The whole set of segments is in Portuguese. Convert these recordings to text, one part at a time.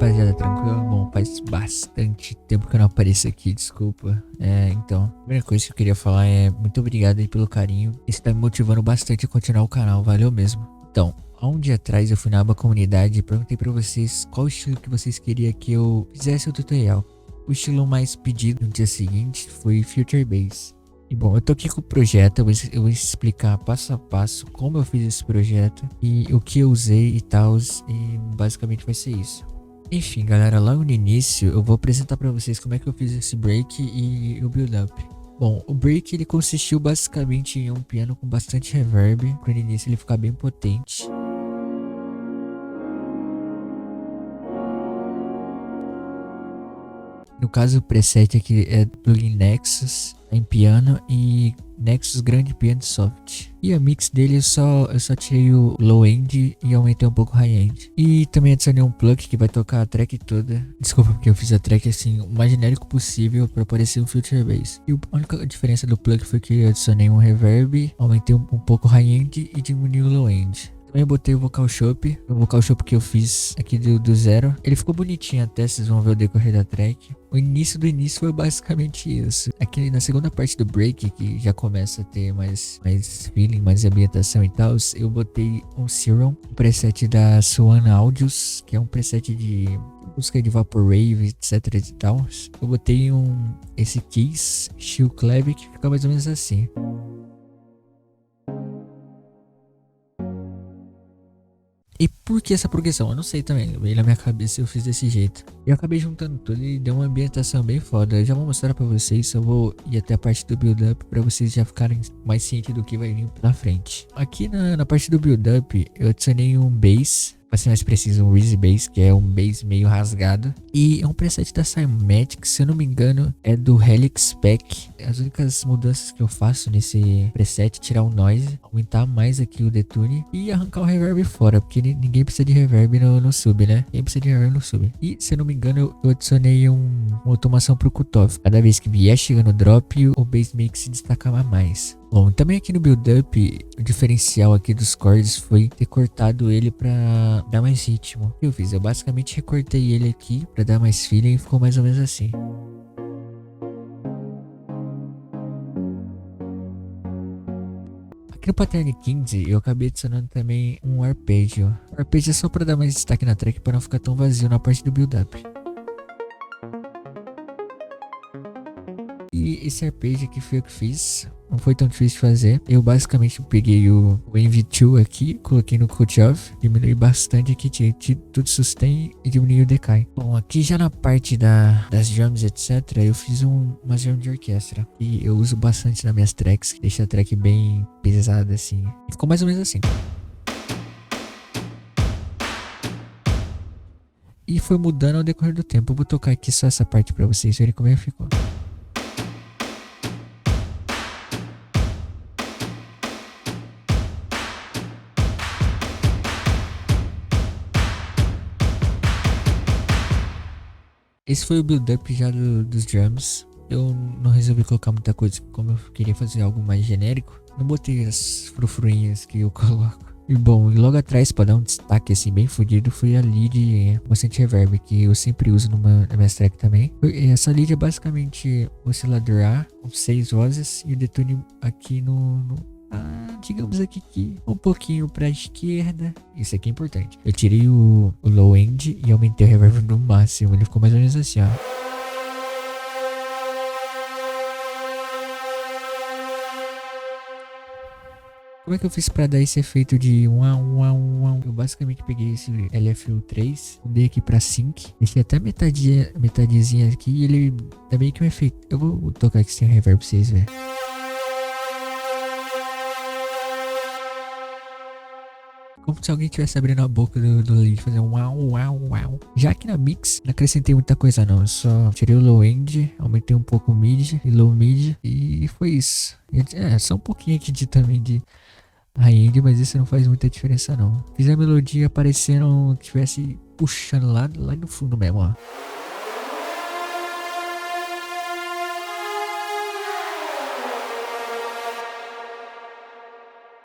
rapaziada, tranquilo? Bom, faz bastante tempo que eu não apareço aqui, desculpa. Então, a primeira coisa que eu queria falar é muito obrigado aí pelo carinho. Isso tá me motivando bastante a continuar o canal, valeu mesmo. Então, há um dia atrás eu fui na aba comunidade e perguntei pra vocês qual estilo que vocês queriam que eu fizesse o tutorial. O estilo mais pedido no dia seguinte foi Future Base. E bom, eu tô aqui com o projeto, eu vou explicar passo a passo como eu fiz esse projeto e o que eu usei e tal, e basicamente vai ser isso. Enfim, galera, logo no início eu vou apresentar pra vocês como é que eu fiz esse break e o build up. Bom, o break ele consistiu basicamente em um piano com bastante reverb, para no início ele ficar bem potente. No caso, o preset aqui é plugin Nexus em piano e Nexus Grand Piano Soft. E a mix dele eu só tirei o low end e aumentei um pouco o high end. E também adicionei um plug que vai tocar a track toda. Desculpa porque eu fiz a track assim o mais genérico possível para parecer um Future Bass. E a única diferença do plug foi que eu adicionei um reverb, aumentei um pouco o high end e diminui o low end. Também botei o Vocal Shop, que eu fiz aqui do zero. Ele ficou bonitinho até, vocês vão ver o decorrer da track. O início do início foi basicamente isso. Aqui na segunda parte do break, que já começa a ter mais feeling, mais ambientação e tal, eu botei um Serum, um preset da Swan Audios, que é um preset de música de Vaporwave, etc e tal. Eu botei esse Keys, Chill Cleve, que fica mais ou menos assim. E por que essa progressão? Eu não sei também. Veio na minha cabeça eu fiz desse jeito. Eu acabei juntando tudo e deu uma ambientação bem foda. Eu já vou mostrar pra vocês. Eu vou ir até a parte do build up pra vocês já ficarem mais cientes do que vai vir na frente. Aqui na parte do build up eu adicionei um bass. Pra ser mais preciso, um Reezy Bass, que é um bass meio rasgado. E é um preset da Cymatic, se eu não me engano, é do Helix Pack. As únicas mudanças que eu faço nesse preset é tirar o noise, aumentar mais aqui o detune e arrancar o reverb fora, porque ninguém precisa de reverb no sub, né? Ninguém precisa de reverb no sub. E, se eu não me engano, eu adicionei uma automação pro cutoff. Cada vez que vier chegando o drop, o bass meio que se destacava mais. Bom, também aqui no build up, o diferencial aqui dos chords foi ter cortado ele pra dar mais ritmo. O que eu fiz? Eu basicamente recortei ele aqui pra dar mais feeling e ficou mais ou menos assim. Aqui no Pattern 15 eu acabei adicionando também um arpeggio. O arpeggio é só pra dar mais destaque na track pra não ficar tão vazio na parte do build up. E esse arpeggio aqui foi eu que fiz. Não foi tão difícil de fazer. Eu basicamente peguei o MV2 aqui, coloquei no cutoff, diminui bastante aqui, tirei tudo sustain e diminui o decay. Bom, aqui já na parte das drums, etc, eu fiz uma drum de orquestra. E eu uso bastante nas minhas tracks, que deixa a track bem pesada assim. E ficou mais ou menos assim. E foi mudando ao decorrer do tempo. Eu vou tocar aqui só essa parte pra vocês verem como é que ficou. Esse foi o build-up já dos drums. Eu não resolvi colocar muita coisa, como eu queria fazer algo mais genérico. Não botei as frufruinhas que eu coloco. E bom, e logo atrás, para dar um destaque assim bem fodido, foi a lead bastante reverb, que eu sempre uso na minha track também. Essa lead é basicamente o oscilador A, com 6 vozes, e o detune aqui digamos aqui que um pouquinho pra esquerda. Isso aqui é importante. Eu tirei o low end e aumentei o reverb no máximo. Ele ficou mais ou menos assim, ó. Como é que eu fiz pra dar esse efeito de uau? Eu basicamente peguei esse LFO3, mudei aqui pra sync, deixei até metadezinha aqui e ele dá meio que um efeito. Eu vou tocar aqui sem reverb pra vocês verem. Como se alguém estivesse abrindo a boca do lead, fazendo uau. Já que na mix, não acrescentei muita coisa não. Eu só tirei o low end, aumentei um pouco o mid e low mid. E foi isso. Só um pouquinho aqui também de high end, mas isso não faz muita diferença não. Fiz a melodia parecendo que estivesse puxando lá no fundo mesmo, ó.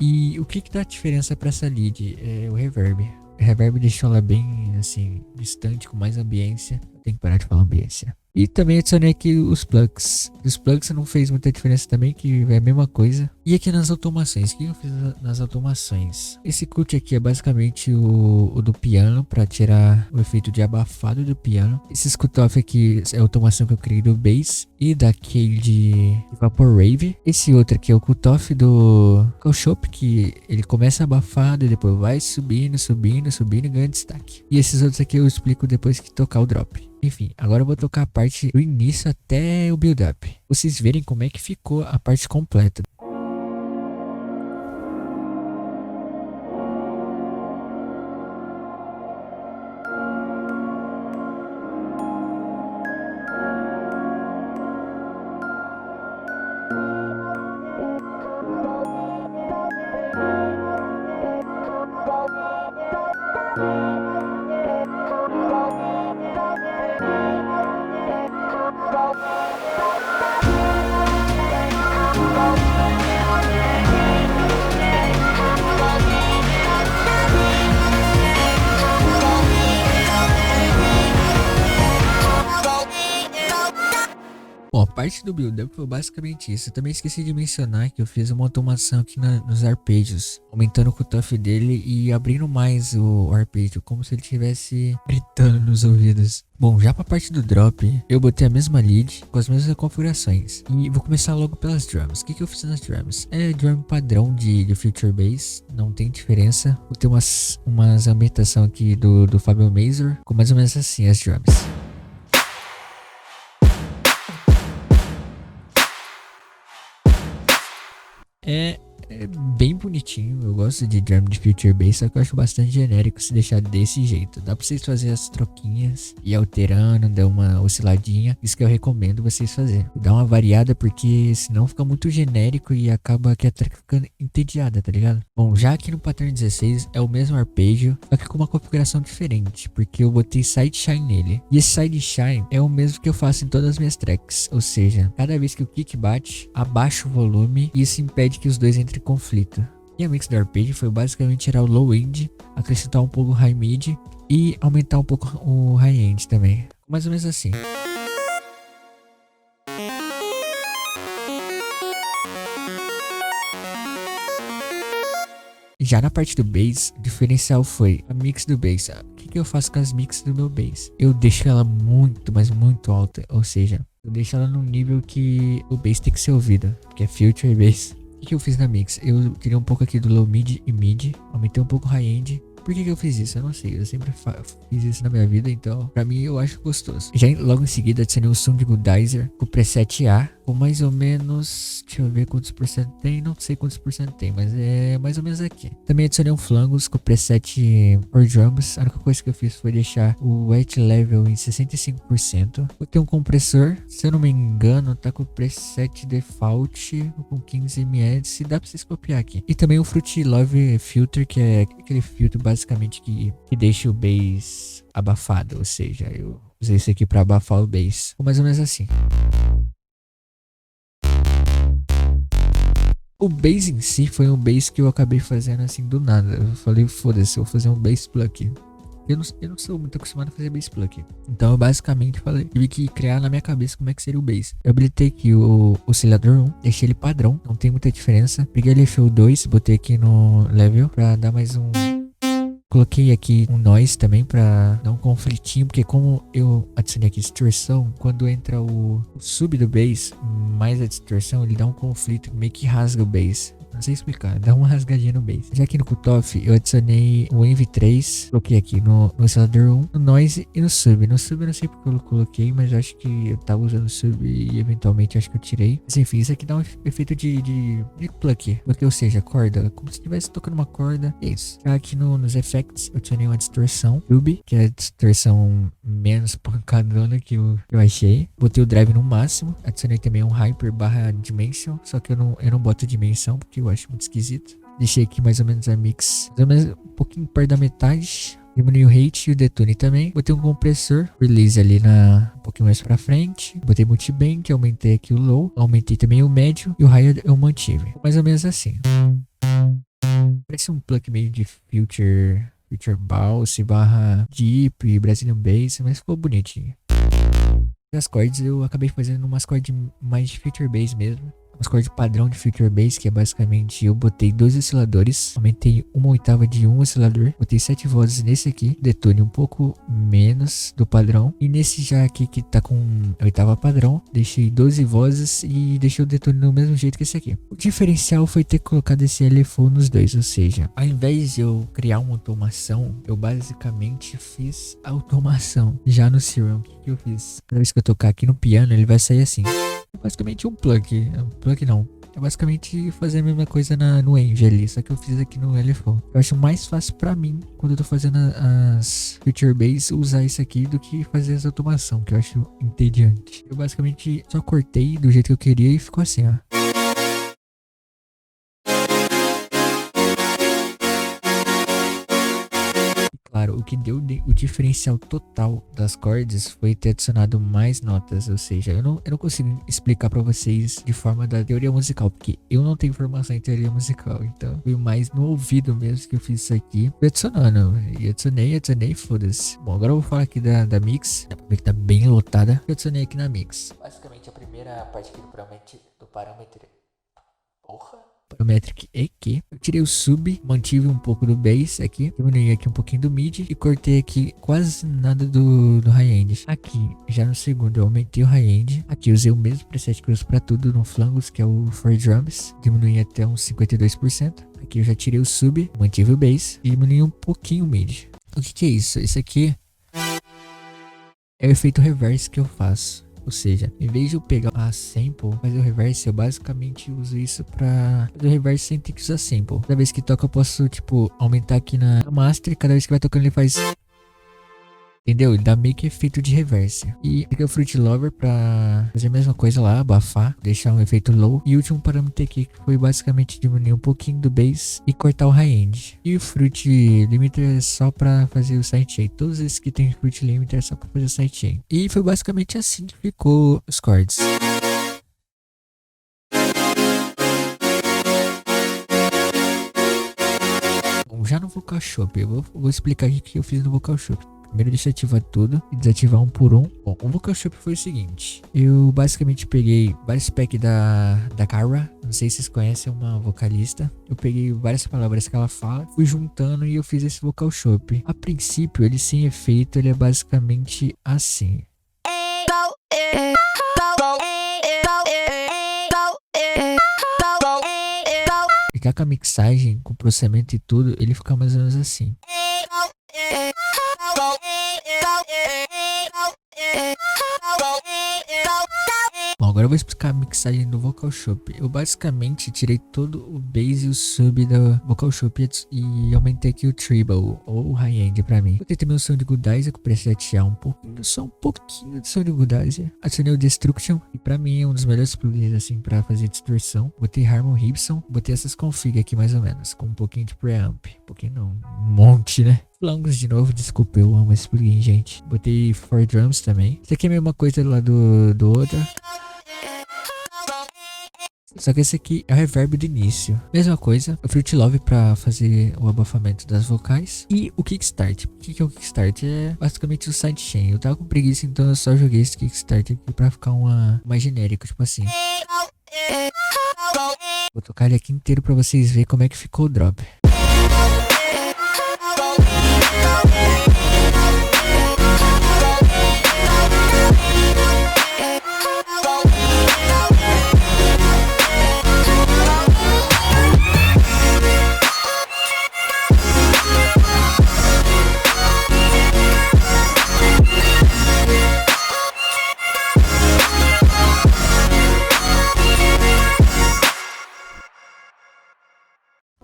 E o que dá diferença para essa lead? É o reverb. reverb deixou ela bem, assim, distante, com mais ambiência. Eu tenho que parar de falar ambiência. E também adicionei aqui os plugs. Os plugs não fez muita diferença também, que é a mesma coisa. E aqui nas automações, o que eu fiz nas automações? Esse cut aqui é basicamente o do piano, para tirar o efeito de abafado do piano. Esse cutoff aqui é a automação que eu criei do bass e daquele de Vaporwave. Esse outro aqui é o cutoff do Shop, que ele começa abafado e depois vai subindo, subindo, subindo e ganha destaque. E esses outros aqui eu explico depois que tocar o drop. Enfim, agora eu vou tocar a parte do início até o build-up. Vocês verem como é que ficou a parte completa. Bom, a parte do build-up foi basicamente isso. Eu também esqueci de mencionar que eu fiz uma automação aqui nos arpejos, aumentando o cutoff dele e abrindo mais o arpejo, como se ele estivesse gritando nos ouvidos. Bom, já para a parte do drop, eu botei a mesma lead com as mesmas configurações. E vou começar logo pelas drums. O que eu fiz nas drums? É drum padrão de Future Bass, não tem diferença. Vou ter umas ambientação aqui do Fabio Mazur, com mais ou menos assim as drums. É bem bonitinho, eu gosto de drum de Future Bass, só que eu acho bastante genérico se deixar desse jeito. Dá pra vocês fazerem as troquinhas e alterando, dar uma osciladinha, isso que eu recomendo vocês fazerem. Dá uma variada, porque senão fica muito genérico e acaba que a track ficando entediada, tá ligado? Bom, já aqui no pattern 16 é o mesmo arpejo, só que com uma configuração diferente, porque eu botei Sideshine nele. E esse Sideshine é o mesmo que eu faço em todas as minhas tracks, ou seja, cada vez que o kick bate, abaixa o volume e isso impede que os dois entrem em conflito. E a mix do arpejo foi basicamente tirar o low end, acrescentar um pouco o high mid e aumentar um pouco o high end também. Mais ou menos assim. Já na parte do bass, o diferencial foi a mix do bass. O que eu faço com as mix do meu bass? Eu deixo ela muito, mas muito alta, ou seja, eu deixo ela num nível que o bass tem que ser ouvido, que é Future Bass. O que eu fiz na mix? Eu tirei um pouco aqui do low mid e mid, aumentei um pouco o high end. Por que eu fiz isso? Eu não sei, eu sempre fiz isso na minha vida, então pra mim eu acho gostoso. Já logo em seguida adicionei o som de Goodizer com preset A, com mais ou menos, deixa eu ver quantos por cento tem, não sei quantos por cento tem, mas é mais ou menos aqui. Também adicionei um flangos com preset for drums. A única coisa que eu fiz foi deixar o wet level em 65%. Eu tenho um compressor, se eu não me engano, tá com o preset default com 15 mHz, se dá pra vocês copiar aqui. E também o Fruity Love Filter, que é aquele filtro basicamente que deixa o bass abafado, ou seja, eu usei isso aqui para abafar o bass, ou mais ou menos assim. O bass em si foi um bass que eu acabei fazendo assim do nada. Eu falei, foda-se, eu vou fazer um bass plug. Eu não sou muito acostumado a fazer bass plug. Então eu basicamente tive que criar na minha cabeça como é que seria o bass. Eu habilitei aqui o oscilador 1, deixei ele padrão, não tem muita diferença. Peguei ele FL2, botei aqui no level pra dar mais um... Coloquei aqui um noise também pra dar um conflitinho, porque como eu adicionei aqui distorção, quando entra o sub do bass, mais a distorção, ele dá um conflito, meio que rasga o bass. Não sei explicar, dá uma rasgadinha no bass. Já aqui no cutoff, eu adicionei o Envy3, coloquei aqui no oscilador 1, no noise e no sub. No sub eu não sei porque eu coloquei, mas eu acho que eu tava usando o sub e eventualmente acho que eu tirei. Mas enfim, isso aqui dá um efeito de pluck, ou seja, corda, como se estivesse tocando uma corda. É isso. Já aqui nos effects, eu adicionei uma distorção, Ruby, que é a distorção menos pancadona que eu achei. Botei o drive no máximo, adicionei também um hyper barra dimension, só que eu não boto dimensão porque eu acho muito esquisito. Deixei aqui mais ou menos a mix, mais ou menos um pouquinho perto da metade. Diminui o rate e o detune também. Botei um compressor, release ali um pouquinho mais pra frente. Botei multibank, aumentei aqui o low. Aumentei também o médio e o high eu mantive. Mais ou menos assim. Parece um plug meio de Future Future Bounce barra Deep, Brazilian Bass, mas ficou bonitinho. As cordas eu acabei fazendo umas cordas mais de Future Bass mesmo. Umas cordas padrão de Future Bass, que é basicamente eu botei 2 osciladores, aumentei uma oitava de um oscilador, botei 7 vozes nesse aqui, detone um pouco menos do padrão, e nesse já aqui que tá com a oitava padrão, deixei 12 vozes e deixei o detone do mesmo jeito que esse aqui. O diferencial foi ter colocado esse LFO nos dois, ou seja, ao invés de eu criar uma automação, eu basicamente fiz automação já no Serum. O que eu fiz? Cada vez que eu tocar aqui no piano, ele vai sair assim. É basicamente um plug. Plug não. É basicamente fazer a mesma coisa no Envy ali. Só que eu fiz aqui no LFO. Eu acho mais fácil pra mim, quando eu tô fazendo as Future Bass, usar isso aqui do que fazer essa automação, que eu acho entediante. Eu basicamente só cortei do jeito que eu queria e ficou assim, ó. Claro, o que deu o diferencial total das cordas foi ter adicionado mais notas, ou seja, eu não consigo explicar pra vocês de forma da teoria musical, porque eu não tenho formação em teoria musical, então foi mais no ouvido mesmo que eu fiz isso aqui, fui adicionando, e adicionei, foda-se. Bom, agora eu vou falar aqui da mix, dá pra ver que tá bem lotada, eu adicionei aqui na mix. Basicamente a primeira parte aqui do parâmetro, porra! Parametric EQ. Eu tirei o sub, mantive um pouco do bass aqui, diminui aqui um pouquinho do mid e cortei aqui quase nada do high-end. Aqui, já no segundo, eu aumentei o high-end. Aqui eu usei o mesmo preset que eu uso pra tudo no Flangos, que é o For Drums, diminui até uns 52%. Aqui eu já tirei o sub, mantive o bass e diminui um pouquinho o mid. O que é isso? Isso aqui é o efeito reverse que eu faço. Ou seja, em vez de eu pegar a sample, fazer o reverse, eu basicamente uso isso pra fazer o reverse sem ter que usar sample. Cada vez que toca eu posso, tipo, aumentar aqui na master e cada vez que vai tocando ele faz... Entendeu? Ele dá meio que efeito de reverse. E aqui é o Fruit Lover pra fazer a mesma coisa lá, abafar, deixar um efeito low. E o último parâmetro aqui que foi basicamente diminuir um pouquinho do bass e cortar o high-end. E o Fruit Limiter é só pra fazer o sidechain. Todos esses que tem Fruit Limiter é só pra fazer o sidechain. E foi basicamente assim que ficou os chords. Bom, já no Vocal Shop, eu vou explicar aqui o que eu fiz no Vocal Shop. Primeiro deixa eu ativar tudo e desativar um por um. Bom, o Vocal Shop foi o seguinte. Eu basicamente peguei vários packs da Cara. Não sei se vocês conhecem, é uma vocalista. Eu peguei várias palavras que ela fala, fui juntando e eu fiz esse Vocal Shop. A princípio, ele sem efeito, ele é basicamente assim. Ficar com a mixagem, com o processamento e tudo, ele fica mais ou menos assim. Bom, agora eu vou explicar a mixagem do Vocal Shop. Eu basicamente tirei todo o bass e o sub da Vocal Shop e aumentei aqui o treble ou o high-end pra mim. Botei também o som de Goodizer, que eu presetear um pouquinho, só um pouquinho de som de Goodizer. Adicionei o Destruction, e pra mim é um dos melhores plugins assim pra fazer distorção. Botei Harmon Gibson, botei essas config aqui mais ou menos, com um pouquinho de preamp. Um pouquinho não, um monte, né? Flangos de novo, desculpa, eu amo esse plugin, gente. Botei For Drums também. Isso aqui é a mesma coisa lá do outro. Só que esse aqui é o reverb do início. Mesma coisa, o Fruit Love pra fazer o abafamento das vocais. E o Kickstart. O que é o Kickstart? É basicamente o sidechain. Eu tava com preguiça, então eu só joguei esse Kickstart aqui pra ficar mais genérico, tipo assim. Vou tocar ele aqui inteiro pra vocês verem como é que ficou o drop.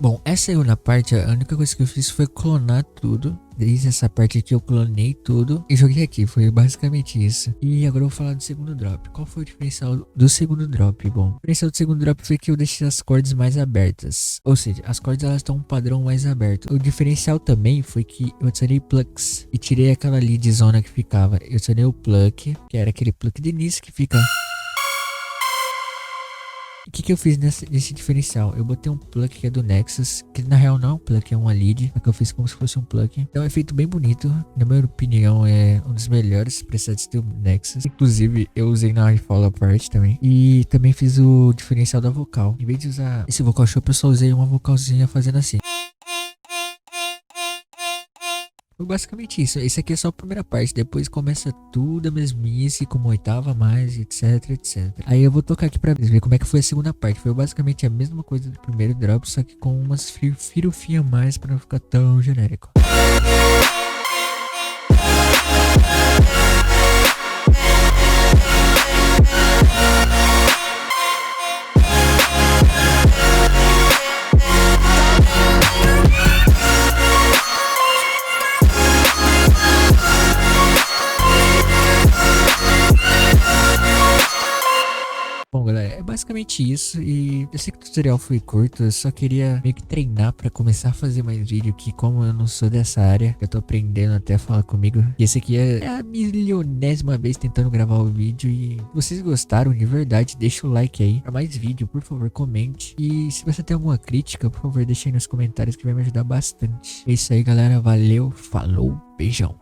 Bom, essa segunda parte, a única coisa que eu fiz foi clonar tudo. Desde essa parte aqui eu clonei tudo e joguei aqui, foi basicamente isso. E agora eu vou falar do segundo drop. Qual foi o diferencial do segundo drop? Bom, o diferencial do segundo drop foi que eu deixei as cordas mais abertas. Ou seja, as cordas elas estão um padrão mais aberto. O diferencial também foi que eu adicionei plugs e tirei aquela lead zona que ficava. Eu adicionei o plug, que era aquele plug de início que fica... O que eu fiz nesse diferencial? Eu botei um plug que é do Nexus, que na real não é um plug, é uma lead, só que eu fiz como se fosse um plug. Então é um efeito bem bonito, na minha opinião é um dos melhores presets do Nexus. Inclusive eu usei na Fall Apart também. E também fiz o diferencial da vocal. Em vez de usar esse vocal shop, eu só usei uma vocalzinha fazendo assim. Foi basicamente isso. Esse aqui é só a primeira parte. Depois começa tudo a mesmice, como oitava mais, etc, etc. Aí eu vou tocar aqui pra vocês verem como é que foi a segunda parte. Foi basicamente a mesma coisa do primeiro drop, só que com umas firufinhas a mais pra não ficar tão genérico. Bom, galera, é basicamente isso. E eu sei que o tutorial foi curto, eu só queria meio que treinar pra começar a fazer mais vídeo, que como eu não sou dessa área, eu tô aprendendo até a falar comigo. E esse aqui é a milionésima vez tentando gravar o vídeo. E se vocês gostaram de verdade, deixa o like aí. Pra mais vídeo, por favor, comente. E se você tem alguma crítica, por favor, deixa aí nos comentários que vai me ajudar bastante. É isso aí, galera. Valeu, falou, beijão.